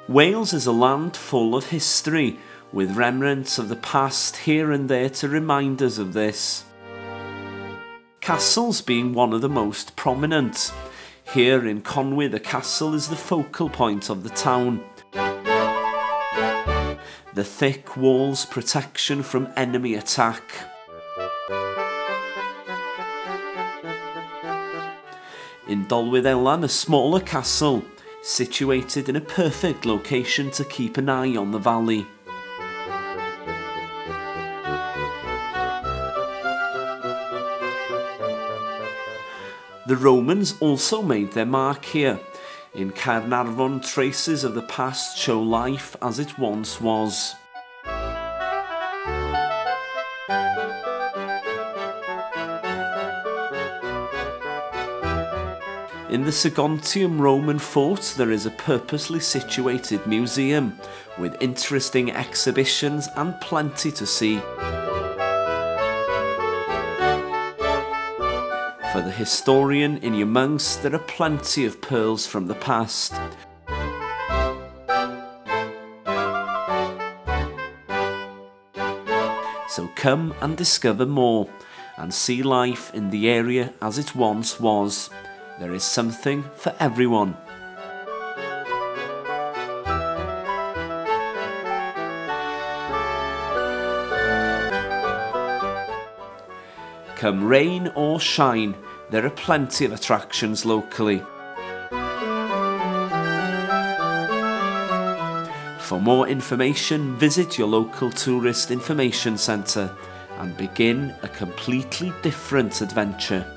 Wales is a land full of history, with remnants of the past here and there to remind us of this. Castles being one of the most prominent. Here in Conwy, the castle is the focal point of the town. The thick walls protection from enemy attack. In Dolwydd Elan, a smaller castle, situated in a perfect location to keep an eye on the valley. The Romans also made their mark here. In Caernarfon, traces of the past show life as it once was. In the Saguntium Roman fort there is a purposely situated museum with interesting exhibitions and plenty to see. For the historian in your monks, there are plenty of pearls from the past. So come and discover more and see life in the area as it once was. There is something for everyone. Come rain or shine, there are plenty of attractions locally. For more information, visit your local tourist information centre and begin a completely different adventure.